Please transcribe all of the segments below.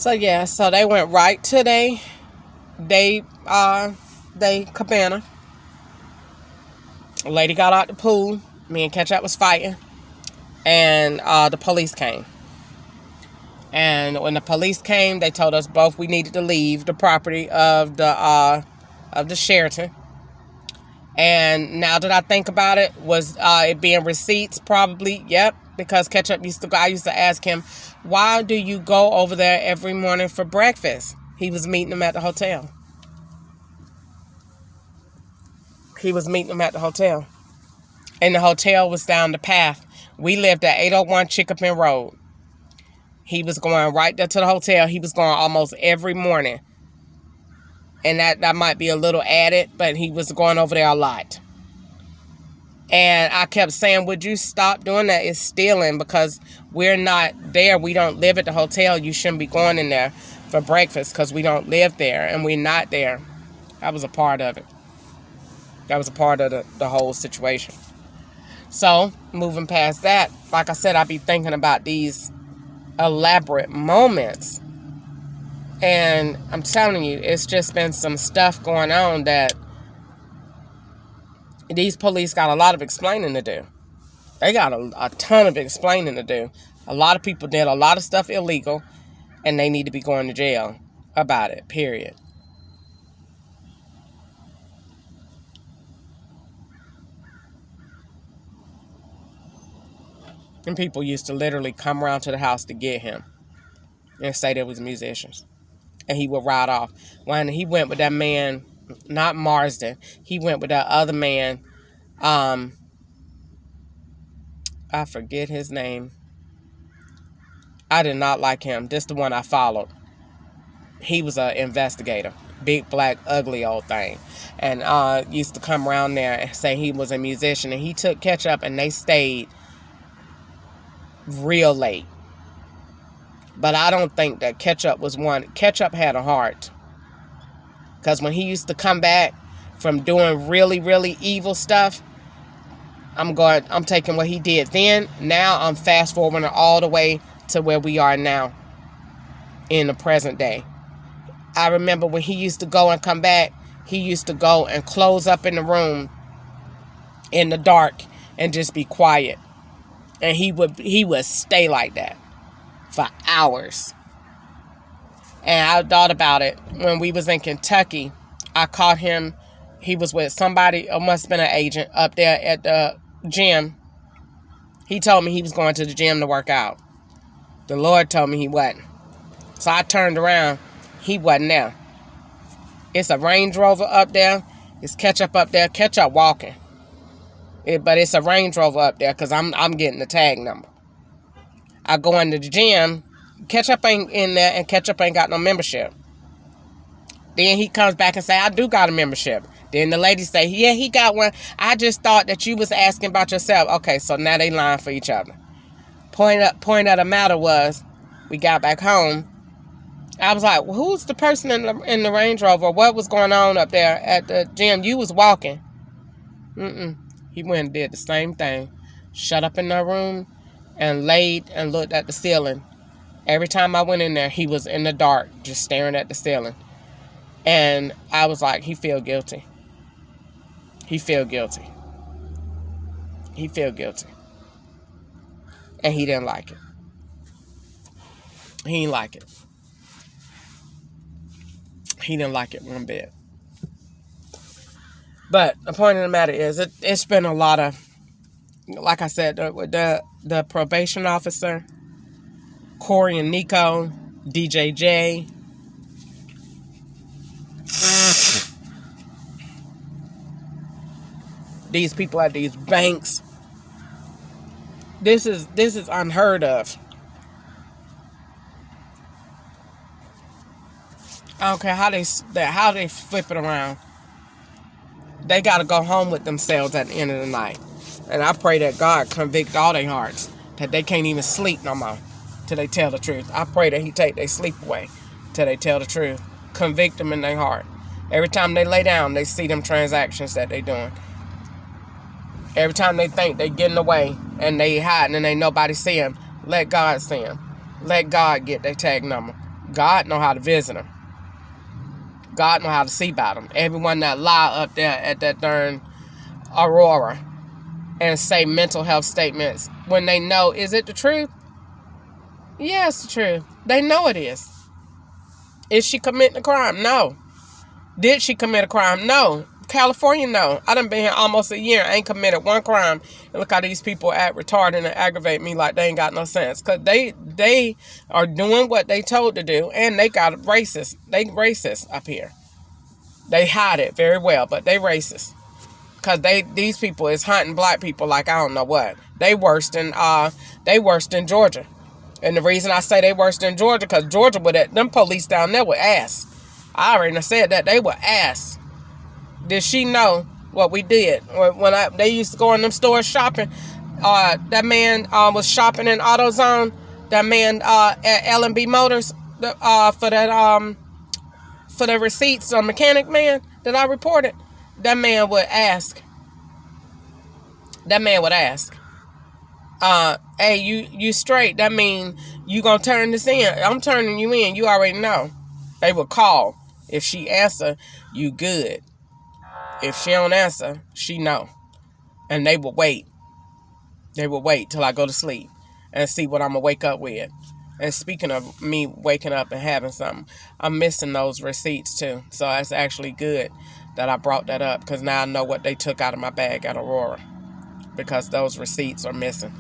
So yeah, so they went right to they cabana. A lady got out the pool. Me and Ketchup was fighting, and the police came. And when the police came, they told us both we needed to leave the property of the Sheraton. And now that I think about it, was it being receipts? Probably, yep. Because Ketchup I used to ask him, why do you go over there every morning for breakfast? He was meeting them at the hotel. And the hotel was down the path. We lived at 801 Chickapin Road. He was going right there to the hotel. He was going almost every morning. And that might be a little added, but he was going over there a lot. And I kept saying, would you stop doing that? It's stealing, because we're not there. We don't live at the hotel. You shouldn't be going in there for breakfast because we don't live there and we're not there. That was a part of it. That was a part of the whole situation. So, moving past that, like I said, I be thinking about these elaborate moments. And I'm telling you, it's just been some stuff going on that these police got a lot of explaining to do. They got a ton of explaining to do. A lot of people did a lot of stuff illegal, and they need to be going to jail about it, period. And people used to literally come around to the house to get him and say they was musicians. And he would ride off. When he went with that man, not Marsden, he went with that other man, I forget his name. I did not like him. This is the one I followed. He was an investigator. Big, black, ugly old thing. And used to come around there and say he was a musician. And he took Ketchup and they stayed real late. But I don't think that Ketchup was one. Ketchup had a heart. Because when he used to come back from doing really, really evil stuff, I'm taking what he did then. Now I'm fast forwarding all the way to where we are now in the present day. I remember when he used to go and come back, he used to go and close up in the room in the dark and just be quiet. And he would stay like that for hours. And I thought about it when we was in Kentucky. I caught him. He was with somebody, or must have been an agent, up there at the gym. He told me he was going to the gym to work out. The Lord told me he wasn't. So I turned around. He wasn't there. It's a Range Rover up there. It's Ketchup up there. Ketchup walking. But it's a Range Rover up there because I'm getting the tag number. I go into the gym. Ketchup ain't in there, and Ketchup ain't got no membership. Then he comes back and say, I do got a membership. Then the lady say, yeah, he got one. I just thought that you was asking about yourself. Okay, so now they lying for each other. Point of the matter was, we got back home. I was like, well, who's the person in the Range Rover? What was going on up there at the gym? You was walking. He went and did the same thing. Shut up in the room and laid and looked at the ceiling. Every time I went in there, he was in the dark, just staring at the ceiling. And I was like, he feel guilty. He feel guilty. He feel guilty. And he didn't like it. He didn't like it. He didn't like it one bit. But the point of the matter is, it's been a lot of, like I said, the probation officer, Corey and Nico, DJJ. These people at these banks. This is unheard of. I don't care how they flip it around. They got to go home with themselves at the end of the night. And I pray that God convict all their hearts, that they can't even sleep no more till they tell the truth. I pray that he take their sleep away till they tell the truth. Convict them in their heart. Every time they lay down, they see them transactions that they doing. Every time they think they getting away and they hiding and ain't nobody see them, let God see them. Let God get their tag number. God know how to visit them. God know how to see about them. Everyone that lie up there at that darn Aurora and say mental health statements when they know, is it the truth? Yeah, it's the truth. They know it is. Is she committing a crime? No. Did she commit a crime? No. California, no. I done been here almost a year. I ain't committed one crime. And look how these people act retarded and aggravate me like they ain't got no sense. Because they are doing what they told to do. And they got racist. They racist up here. They hide it very well, but they racist. Because these people is hunting black people like I don't know what. They worse than Georgia. And the reason I say they worse than Georgia, because Georgia, them police down there were ass. I already said that. They were ass. Did she know what we did? When they used to go in them stores shopping, that man was shopping in AutoZone. That man at L&B Motors for the receipts on Mechanic Man that I reported. That man would ask. Hey, you straight. That mean you gonna turn this in. I'm turning you in. You already know. They would call. If she answer, you good. If she don't answer, she know. And they will wait. They will wait till I go to sleep and see what I'm going to wake up with. And speaking of me waking up and having something, I'm missing those receipts too. So it's actually good that I brought that up, because now I know what they took out of my bag at Aurora, because those receipts are missing.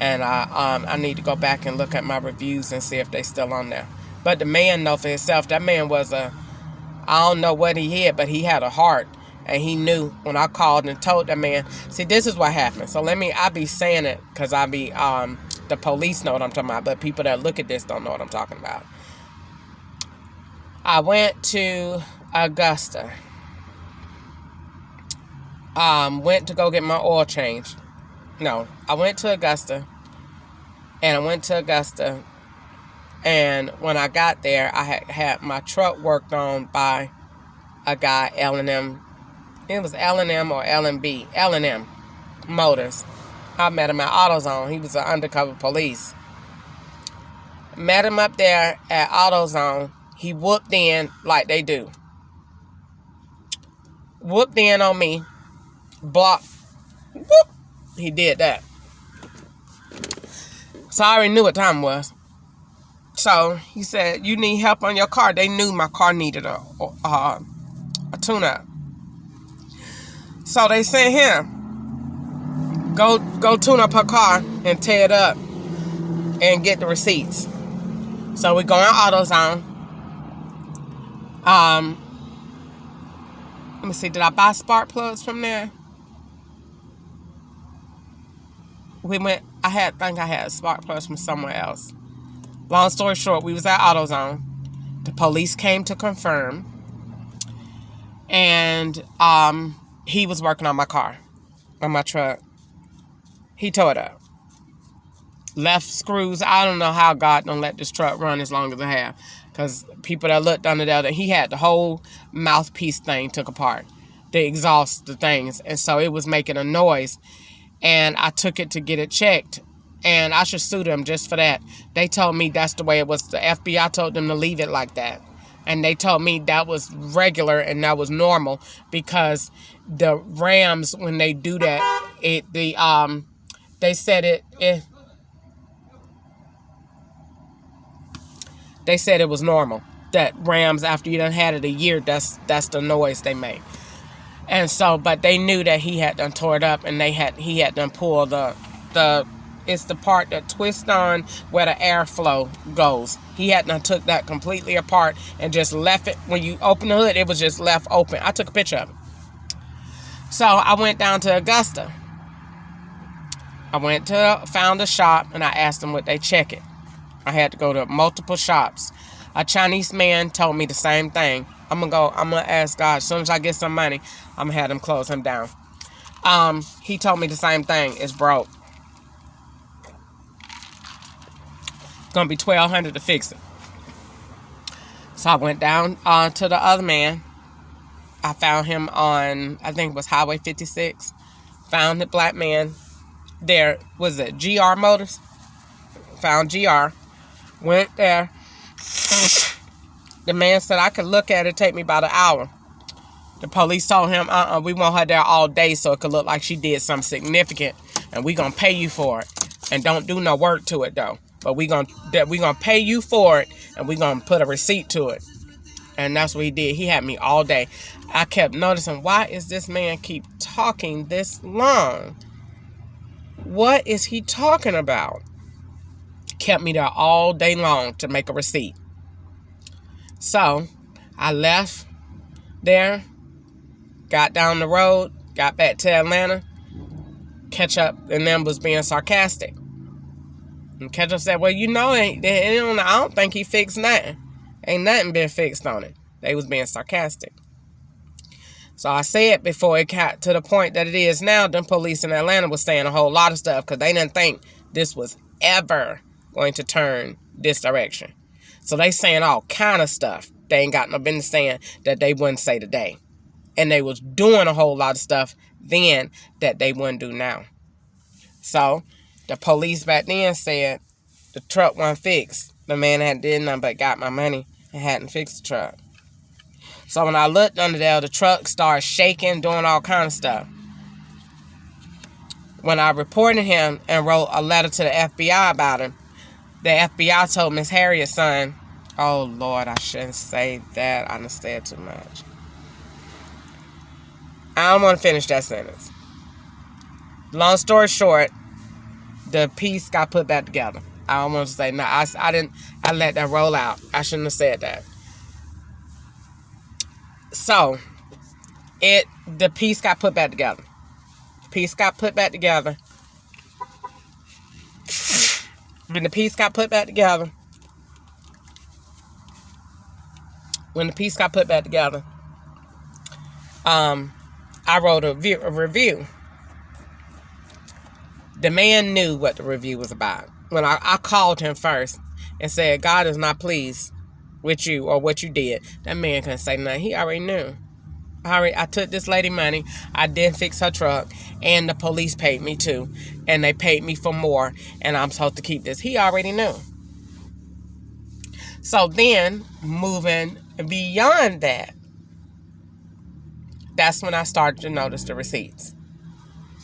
And I need to go back and look at my reviews and see if they still on there. But the man know for himself. That man was I don't know what he had, but he had a heart. And he knew when I called and told that man. See, this is what happened. So I be saying it because the police know what I'm talking about. But people that look at this don't know what I'm talking about. I went to Augusta. Went to go get my oil changed. No, I went to Augusta. And when I got there, I had my truck worked on by a guy, L&M. It was L&M or L&B. L&M Motors. I met him at AutoZone. He was an undercover police. Met him up there at AutoZone. He whooped in like they do. Whooped in on me. Blocked. Whoop. He did that. So I already knew what time it was. So he said, you need help on your car. They knew my car needed a tune-up. So they sent him, go tune up her car and tear it up and get the receipts. So we go on AutoZone. Let me see, did I buy spark plugs from there? I think I had spark plugs from somewhere else. Long story short, we was at AutoZone. The police came to confirm. And he was working on my car, on my truck. He tore it up. Left screws. I don't know how God don't let this truck run as long as I have. Because people that looked under there, he had the whole mouthpiece thing took apart. The exhaust, the things. And so it was making a noise. And I took it to get it checked. And I should sue them just for that. They told me that's the way it was. The FBI told them to leave it like that. And they told me that was regular and that was normal, because the Rams, when they do that, they said it was normal. That Rams, after you done had it a year, that's the noise they make. And so, but they knew that he had done tore it up, and he had done pulled it's the part that twists on where the airflow goes. He had done took that completely apart and just left it. When you open the hood, it was just left open. I took a picture of it. So I went down to Augusta. Found a shop, and I asked them would they check it. I had to go to multiple shops. A Chinese man told me the same thing. I'm gonna ask God, as soon as I get some money, I'm gonna have them close him down. He told me the same thing. It's broke. It's gonna be $1,200 to fix it. So I went down to the other man. I found him on, I think it was Highway 56. Found the black man there. Was it GR Motors? Found GR. Went there. The man said I could look at it, take me about an hour. The police told him, we want her there all day so it could look like she did something significant, and we gonna pay you for it. And don't do no work to it though. But we gonna pay you for it, and we gonna put a receipt to it. And that's what he did. He had me all day. I kept noticing, why is this man keep talking this long? What is he talking about? Kept me there all day long to make a receipt. So I left there, got down the road, got back to Atlanta. Ketchup and them was being sarcastic. And Ketchup said, well, I don't think he fixed nothing. Ain't nothing been fixed on it. They was being sarcastic. So I said before it got to the point that it is now, them police in Atlanta was saying a whole lot of stuff because they didn't think this was ever going to turn this direction. So they saying all kind of stuff they ain't got no business saying that they wouldn't say today. And they was doing a whole lot of stuff then that they wouldn't do now. So the police back then said the truck wasn't fixed. The man hadn't did nothing but got my money and hadn't fixed the truck. So when I looked under there, the truck started shaking, doing all kind of stuff. When I reported him and wrote a letter to the FBI about him, the FBI told Miss Harriet's son, oh Lord, I shouldn't say that. I done said too much. I don't want to finish that sentence. Long story short, the piece got put back together. I don't want to say no. I let that roll out. I shouldn't have said that. So, the piece got put back together. Piece got put back together. When the piece got put back together, I wrote a review. The man knew what the review was about. When I called him first and said, God is not pleased with you or what you did, that man couldn't say nothing. He already knew. I took this lady money. I didn't fix her truck. And the police paid me too. And they paid me for more. And I'm supposed to keep this. He already knew. So then, moving beyond that, that's when I started to notice the receipts.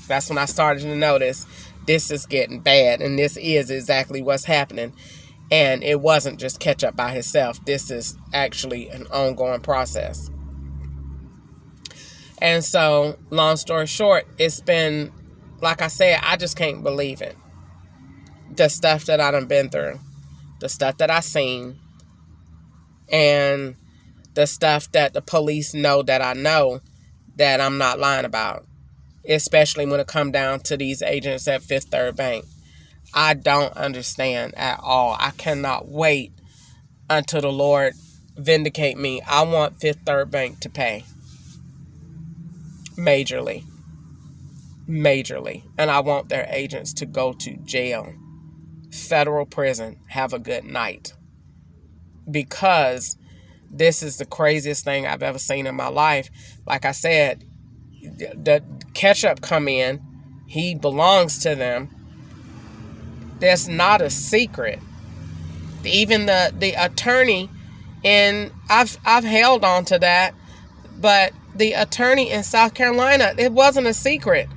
That's when I started to notice this is getting bad. And this is exactly what's happening. And it wasn't just Ketchup by himself. This is actually an ongoing process. And so, long story short, it's been, like I said, I just can't believe it. The stuff that I done been through. The stuff that I seen. And the stuff that the police know that I know that I'm not lying about. Especially when it come down to these agents at Fifth Third Bank. I don't understand at all. I cannot wait until the Lord vindicate me. I want Fifth Third Bank to pay. Majorly. And I want their agents to go to jail. Federal prison. Have a good night. Because this is the craziest thing I've ever seen in my life. Like I said, the Ketchup come in. He belongs to them. That's not a secret. Even the attorney, and I've held on to that, but the attorney in South Carolina, it wasn't a secret.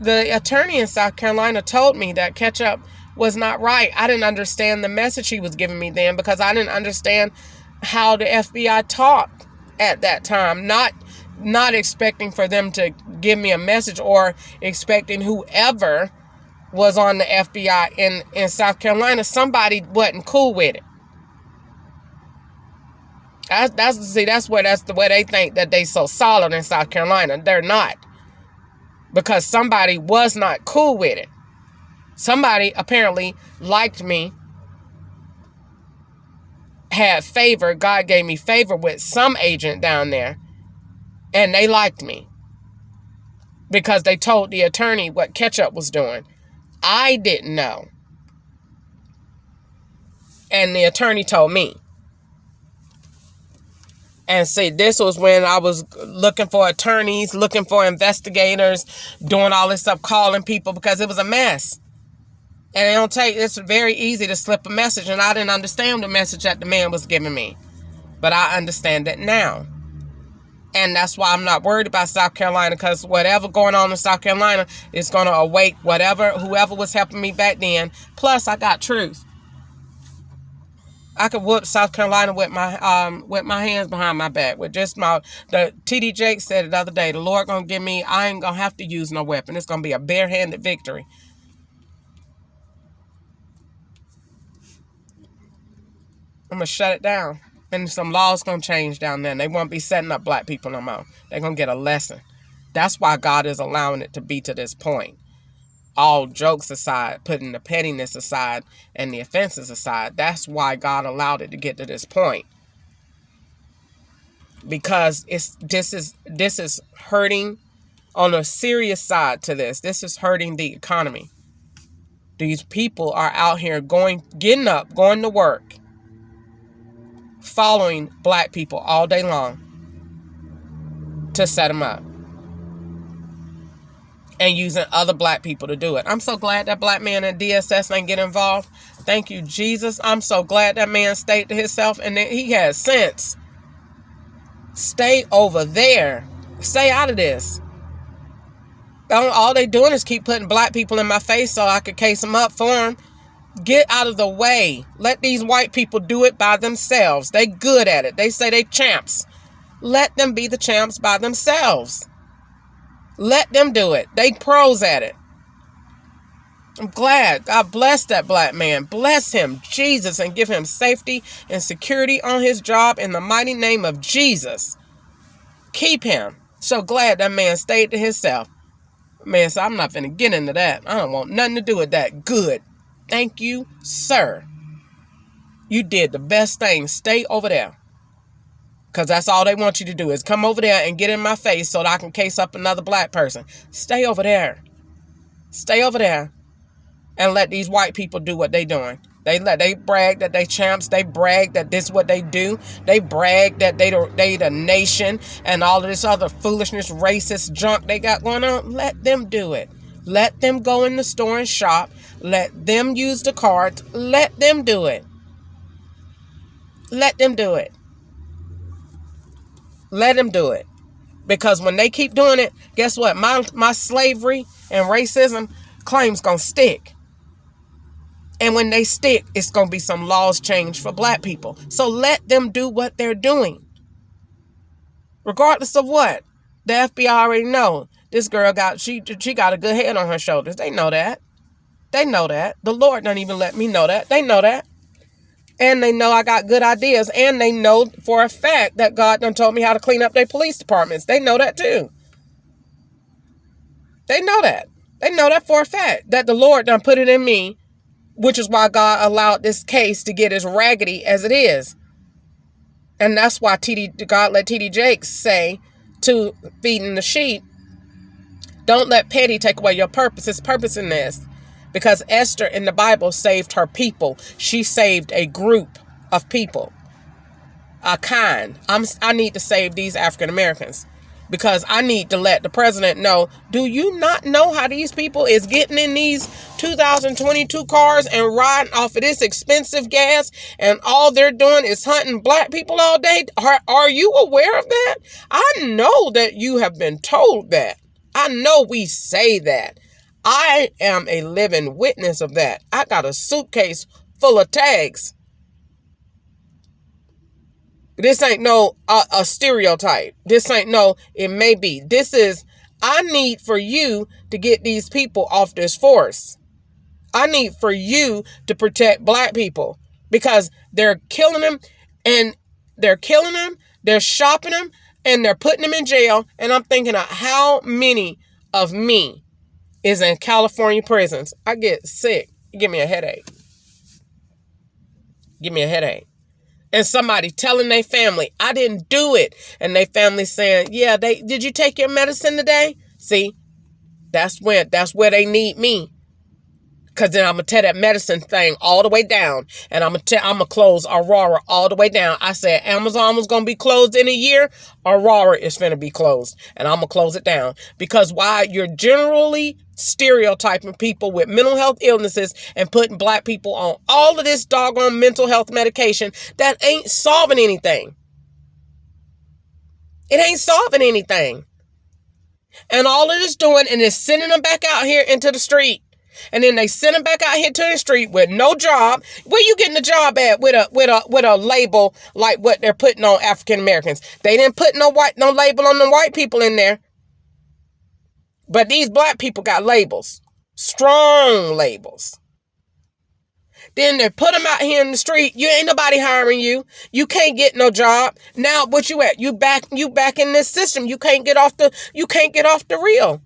The attorney in South Carolina told me that Ketchup was not right. I didn't understand the message he was giving me then because I didn't understand how the FBI talked at that time. Not expecting for them to give me a message or expecting whoever was on the FBI in South Carolina, somebody wasn't cool with it. That's the way they think that they so solid in South Carolina. They're not. Because somebody was not cool with it. Somebody apparently liked me, had favor. God gave me favor with some agent down there. And they liked me. Because they told the attorney what Ketchup was doing. I didn't know. And the attorney told me. And see, this was when I was looking for attorneys, looking for investigators, doing all this stuff, calling people because it was a mess. And it's very easy to slip a message, and I didn't understand the message that the man was giving me. But I understand it now. And that's why I'm not worried about South Carolina, because whatever going on in South Carolina is going to awake whoever was helping me back then. Plus, I got truth. I could whoop South Carolina with my hands behind my back. With just the T.D. Jakes said it the other day, the Lord going to give me, I ain't going to have to use no weapon. It's going to be a barehanded victory. I'm going to shut it down. And some laws going to change down there. And they won't be setting up black people no more. They're going to get a lesson. That's why God is allowing it to be to this point. All jokes aside, putting the pettiness aside and the offenses aside, that's why God allowed it to get to this point. Because this is hurting on a serious side to this. This is hurting the economy. These people are out here getting up, going to work, following black people all day long to set them up. And using other black people to do it. I'm so glad that black man in DSS ain't get involved. Thank you, Jesus. I'm so glad that man stayed to himself and that he has sense. Stay over there. Stay out of this. All they doing is keep putting black people in my face so I could case them up for them. Get out of the way. Let these white people do it by themselves. They good at it. They say they champs. Let them be the champs by themselves. Let them do it. They pros at it. I'm glad. God bless that black man. Bless him, Jesus, and give him safety and security on his job in the mighty name of Jesus. Keep him. So glad that man stayed to himself. Man, so I'm not finna get into that. I don't want nothing to do with that. Good. Thank you, sir. You did the best thing. Stay over there. Because that's all they want you to do is come over there and get in my face so that I can case up another black person. Stay over there. Stay over there. And let these white people do what they doing. They brag that they champs. They brag that this is what they do. They brag that they the nation and all of this other foolishness, racist junk they got going on. Let them do it. Let them go in the store and shop. Let them use the cards. Let them do it. Let them do it. Let them do it. Because when they keep doing it, guess what? My slavery and racism claim's going to stick. And when they stick, it's going to be some laws changed for black people. So let them do what they're doing. Regardless of what. The FBI already know. This girl she got a good head on her shoulders. They know that. They know that. The Lord don't even let me know that. They know that. And they know I got good ideas. And they know for a fact that God done told me how to clean up their police departments. They know that too. They know that. They know that for a fact. That the Lord done put it in me. Which is why God allowed this case to get as raggedy as it is. And that's why God let T.D. Jakes say to Feeding the Sheep, don't let petty take away your purpose. It's purpose in this. Because Esther in the Bible saved her people. She saved a group of people. A kind. I need to save these African Americans. Because I need to let the president know, do you not know how these people is getting in these 2022 cars and riding off of this expensive gas and all they're doing is hunting black people all day? Are you aware of that? I know that you have been told that. I know we say that. I am a living witness of that. I got a suitcase full of tags. This ain't no a stereotype. This ain't no, it may be. This is, I need for you to get these people off this force. I need for you to protect black people because they're killing them and they're shopping them and they're putting them in jail. And I'm thinking of how many of me is in California prisons. I get sick. Give me a headache. Give me a headache. And somebody telling their family, I didn't do it. And their family saying, yeah, did you take your medicine today? See, that's where they need me. Because then I'm going to tear that medicine thing all the way down. And I'm going to close Aurora all the way down. I said Amazon was going to be closed in a year. Aurora is going to be closed. And I'm going to close it down. Because while you're generally stereotyping people with mental health illnesses and putting black people on all of this doggone mental health medication that ain't solving anything. It ain't solving anything. And all it is doing is sending them back out here into the street. And then they send them back out here to the street with no job. Where you getting the job at with a label like what they're putting on African Americans? They didn't put no label on the white people in there. But these black people got labels. Strong labels. Then they put them out here in the street. You ain't nobody hiring you. You can't get no job. Now what you at? You back in this system. You can't get off the reel.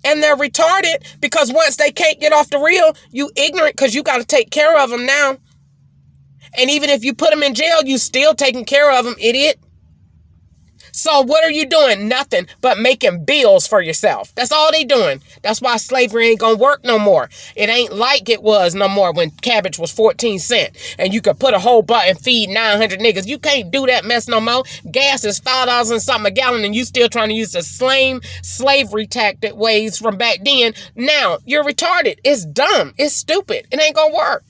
And they're retarded because once they can't get off the reel, you ignorant because you got to take care of them now. And even if you put them in jail, you still taking care of them, idiot. So what are you doing? Nothing but making bills for yourself. That's all they doing. That's why slavery ain't gonna work no more. It ain't like it was no more when cabbage was 14 cents and you could put a whole butt and feed 900 niggas. You can't do that mess no more. Gas is $5 and something a gallon and you still trying to use the same slavery tactic ways from back then. Now, you're retarded. It's dumb. It's stupid. It ain't gonna work.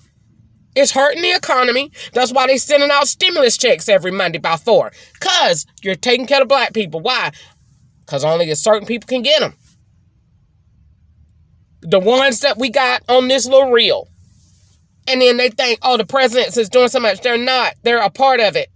It's hurting the economy. That's why they sending out stimulus checks every Monday by 4. Because you're taking care of black people. Why? Because only a certain people can get them. The ones that we got on this little reel. And then they think, oh, the president is doing so much. They're not. They're a part of it.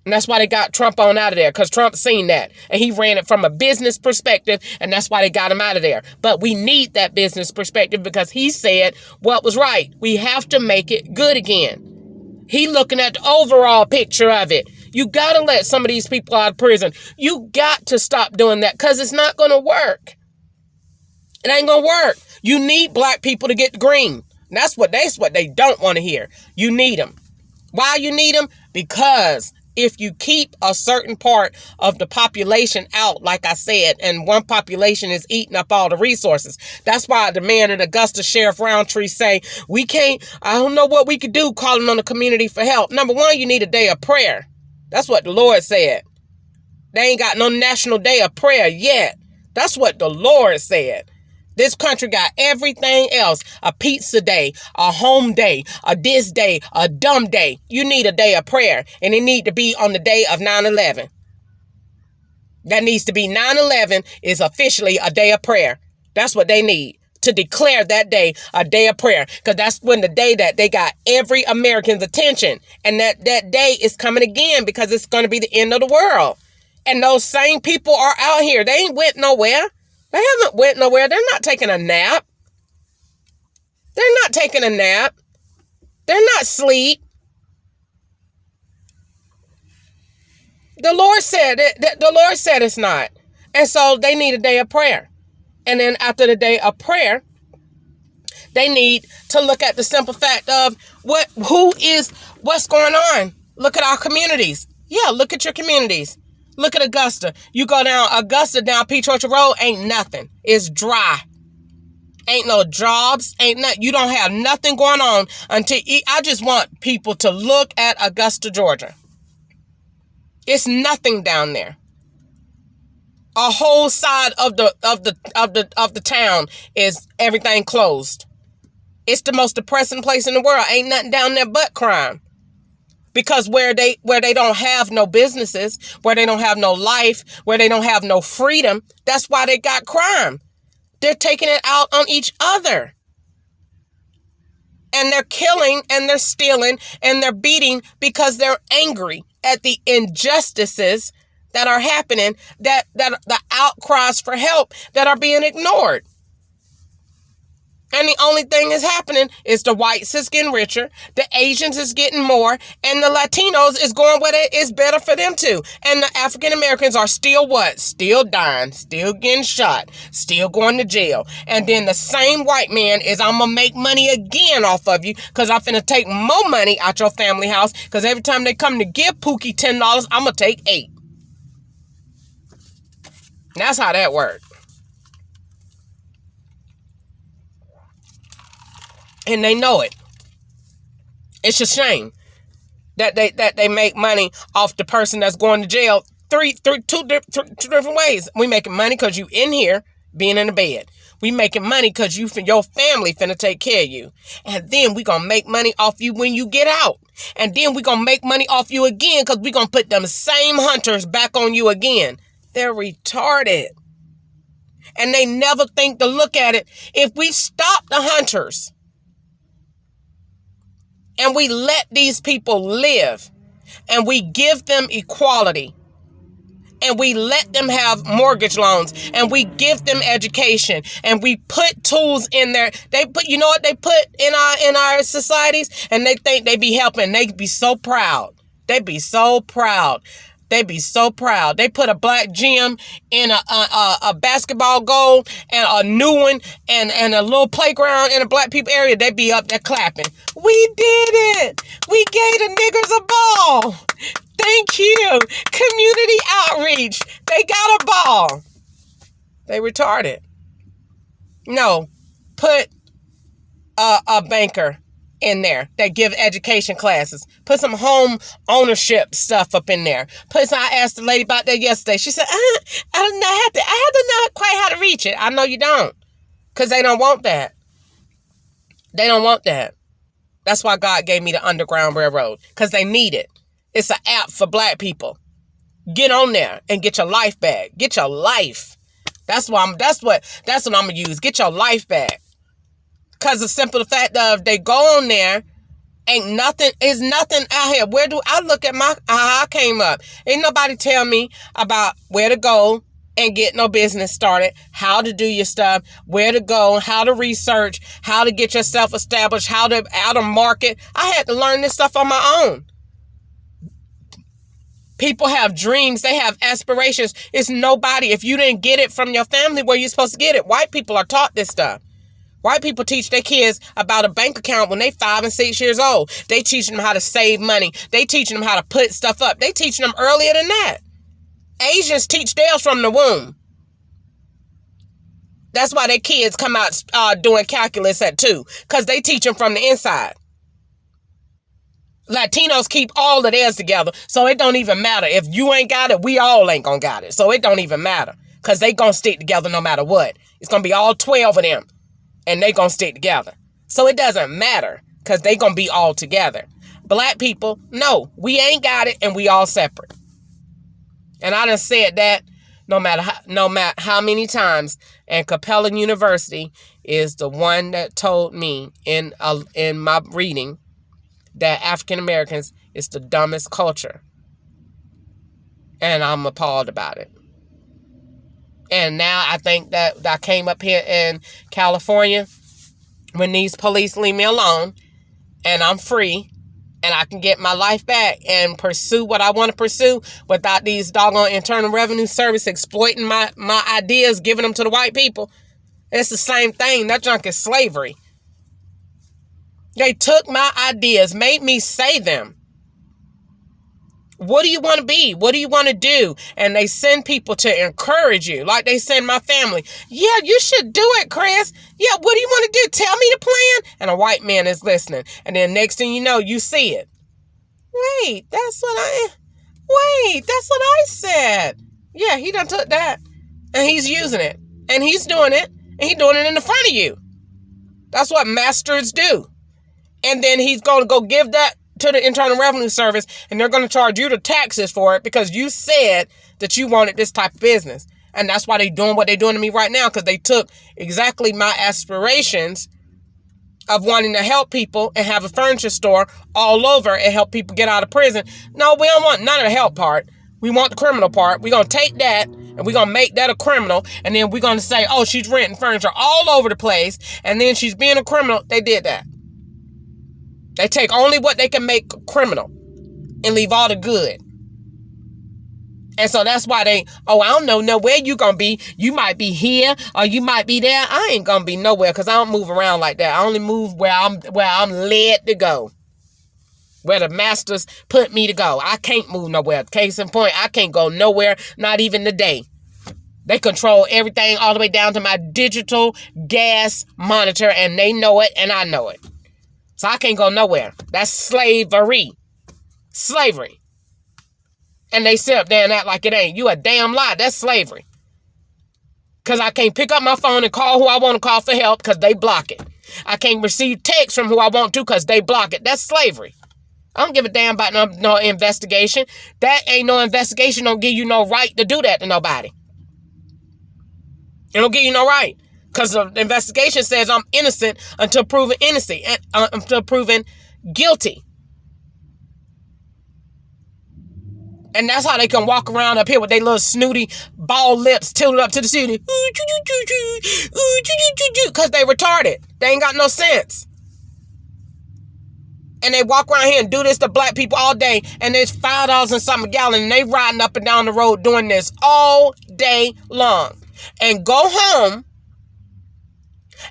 And that's why they got Trump on out of there, because Trump seen that. And he ran it from a business perspective, and that's why they got him out of there. But we need that business perspective because he said what was right. We have to make it good again. He looking at the overall picture of it. You got to let some of these people out of prison. You got to stop doing that because it's not going to work. It ain't going to work. You need black people to get green. And that's what they don't want to hear. You need them. Why you need them? Because if you keep a certain part of the population out, like I said, and one population is eating up all the resources. That's why the man in Augusta, Sheriff Roundtree, say, I don't know what we could do calling on the community for help. Number one, you need a day of prayer. That's what the Lord said. They ain't got no national day of prayer yet. That's what the Lord said. This country got everything else. A pizza day, a home day, a this day, a dumb day. You need a day of prayer. And it need to be on the day of 9/11. That needs to be 9/11 is officially a day of prayer. That's what they need. To declare that day a day of prayer. Because that's when the day that they got every American's attention. And that day is coming again because it's going to be the end of the world. And those same people are out here. They ain't went nowhere. They haven't went nowhere. They're not taking a nap. They're not taking a nap. They're not asleep. The Lord said it. The Lord said it's not. And so they need a day of prayer. And then after the day of prayer, they need to look at the simple fact of what's going on. Look at our communities. Yeah, look at your communities. Look at Augusta. You go down Peach Orchard Road, ain't nothing. It's dry. Ain't no jobs. You don't have nothing going on until I just want people to look at Augusta, Georgia. It's nothing down there. A whole side of the town is everything closed. It's the most depressing place in the world. Ain't nothing down there but crime. Because where they don't have no businesses, where they don't have no life, where they don't have no freedom, that's why they got crime. They're taking it out on each other. And they're killing and they're stealing and they're beating because they're angry at the injustices that are happening, that the outcries for help that are being ignored. And the only thing is happening is the whites is getting richer, the Asians is getting more, and the Latinos is going where it is better for them too. And the African Americans are still what? Still dying, still getting shot, still going to jail. And then the same white man is, I'm going to make money again off of you because I'm finna take more money out your family house because every time they come to give Pookie $10, I'm going to take $8. That's how that works. And they know it. It's a shame that they make money off the person that's going to jail two different ways. We making money because you in here being in the bed. We making money because your family finna take care of you. And then we gonna make money off you when you get out. And then we gonna make money off you again because we gonna put them same hunters back on you again. They're retarded. And they never think to look at it. If we stop the hunters and we let these people live and we give them equality, and we let them have mortgage loans, and we give them education, and we put tools in there. They put, you know what they put in our societies, and they think they be helping. They be so proud. They be so proud. They be so proud. They put a black gym in a basketball goal and a new one and a little playground in a black people area. They be up there clapping. We did it. We gave the niggers a ball. Thank you. Community outreach. They got a ball. They retarded. No, put a banker in there that give education classes. Put some home ownership stuff up in there. I asked the lady about that yesterday. She said, I had to know quite how to reach it. I know you don't. Because they don't want that. They don't want that. That's why God gave me the Underground Railroad. Because they need it. It's an app for black people. Get on there and get your life back. Get your life. That's what I'm gonna use. Get your life back. Cause the simple fact of they go on there, is nothing out here. Where do I look at how I came up? Ain't nobody tell me about where to go and get no business started, how to do your stuff, where to go, how to research, how to get yourself established, how to market. I had to learn this stuff on my own. People have dreams. They have aspirations. It's nobody. If you didn't get it from your family, where you supposed to get it? White people are taught this stuff. White people teach their kids about a bank account when they 5 and 6 years old. They teaching them how to save money. They teaching them how to put stuff up. They teaching them earlier than that. Asians teach theirs from the womb. That's why their kids come out doing calculus at 2, because they teach them from the inside. Latinos keep all of theirs together, so it don't even matter. If you ain't got it, we all ain't gonna got it. So it don't even matter, because they gonna stick together no matter what. It's gonna be all 12 of them, and they gonna stick together. So it doesn't matter, because they gonna be all together. Black people, no, we ain't got it, and we all separate. And I done said that no matter how many times. And Capella University is the one that told me in my reading that African Americans is the dumbest culture. And I'm appalled about it. And now I think that I came up here in California when these police leave me alone and I'm free and I can get my life back and pursue what I want to pursue without these doggone Internal Revenue Service exploiting my ideas, giving them to the white people. It's the same thing. That junk is slavery. They took my ideas, made me say them. What do you want to be? What do you want to do? And they send people to encourage you, like they send my family. Yeah, you should do it, Chris. Yeah, what do you want to do? Tell me the plan. And a white man is listening. And then next thing you know, you see it. Wait, that's what I said. Yeah, he done took that. And he's using it. And he's doing it. And he's doing it in the front of you. That's what masters do. And then he's going to go give that to the Internal Revenue Service, and they're going to charge you the taxes for it because you said that you wanted this type of business. And that's why they're doing what they're doing to me right now, because they took exactly my aspirations of wanting to help people and have a furniture store all over and help people get out of prison. No, we don't want none of the help part. We want the criminal part. We're going to take that and we're going to make that a criminal. And then we're going to say, oh, she's renting furniture all over the place. And then she's being a criminal. They did that. They take only what they can make criminal and leave all the good. And so that's why I don't know where you going to be. You might be here or you might be there. I ain't going to be nowhere because I don't move around like that. I only move where I'm led to go. Where the masters put me to go. I can't move nowhere. Case in point, I can't go nowhere, not even today. They control everything all the way down to my digital gas monitor, and they know it and I know it. So I can't go nowhere. That's slavery. Slavery. And they sit up there and act like it ain't. You a damn lie. That's slavery. Because I can't pick up my phone and call who I want to call for help because they block it. I can't receive texts from who I want to because they block it. That's slavery. I don't give a damn about no investigation. That ain't no investigation. Don't give you no right to do that to nobody. It don't give you no right. Because the investigation says I'm innocent until proven innocent, until proven guilty. And that's how they can walk around up here with their little snooty bald lips tilted up to the ceiling. Because they retarded. They ain't got no sense. And they walk around here and do this to black people all day. And it's $5 and something a gallon. And they riding up and down the road doing this all day long. And go home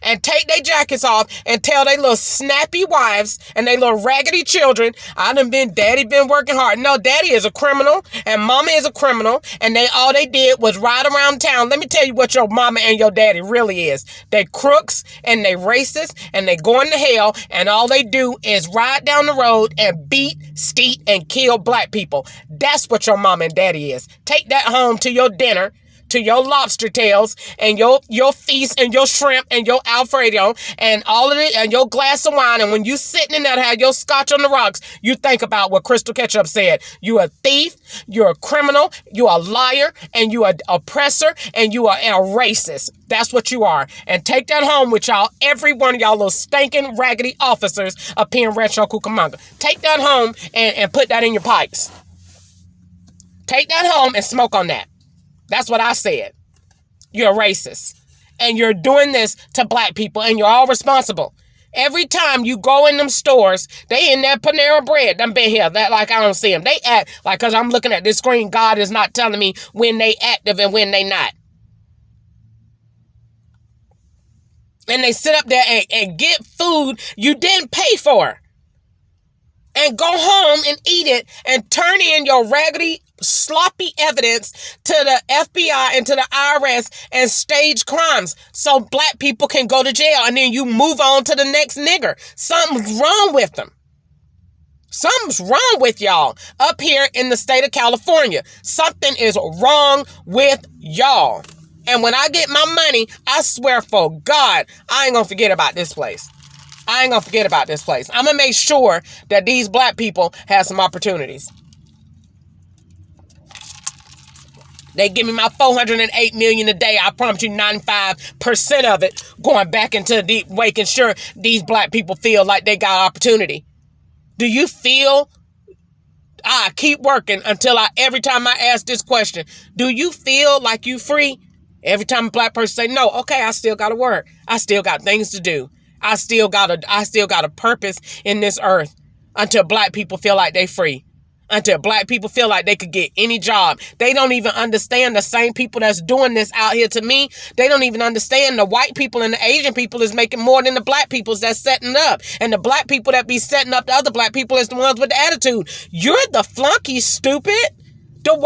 and take their jackets off and tell their little snappy wives and their little raggedy children, daddy been working hard. No, daddy is a criminal and mama is a criminal, and all they did was ride around town. Let me tell you what your mama and your daddy really is. They crooks and they racist and they going to hell, and all they do is ride down the road and beat, steal, and kill black people. That's what your mama and daddy is. Take that home to your dinner, to your lobster tails and your feast and your shrimp and your Alfredo and all of it and your glass of wine. And when you sitting in that, have your scotch on the rocks, you think about what Crystal Ketchup said. You a thief, you're a criminal, you a liar, and you are an oppressor, and you are a racist. That's what you are. And take that home with y'all, every one of y'all little stinking raggedy officers up here in Rancho Cucamonga. Take that home and put that in your pipes. Take that home and smoke on that. That's what I said. You're a racist. And you're doing this to black people, and you're all responsible. Every time you go in them stores, they in that Panera Bread. Them been here. That like I don't see them. They act like, because I'm looking at this screen, God is not telling me when they active and when they not. And they sit up there and get food you didn't pay for. And go home and eat it and turn in your raggedy, sloppy evidence to the FBI and to the IRS and stage crimes so black people can go to jail, and then you move on to the next nigger. Something's wrong with them. Something's wrong with y'all up here in the state of California. Something is wrong with y'all. And when I get my money, I swear for God, I ain't gonna forget about this place. I ain't gonna forget about this place. I'm gonna make sure that these black people have some opportunities. They give me my $408 million a day. I promise you 95% of it going back into making sure these black people feel like they got opportunity. Do you feel? I keep working until every time I ask this question, do you feel like you free? Every time a black person say no, okay, I still got to work. I still got things to do. I still got a purpose in this earth until black people feel like they free. Until black people feel like they could get any job. They don't even understand the same people that's doing this out here to me. They don't even understand the white people and the Asian people is making more than the black peoples that's setting up. And the black people that be setting up the other black people is the ones with the attitude. You're the flunky, stupid.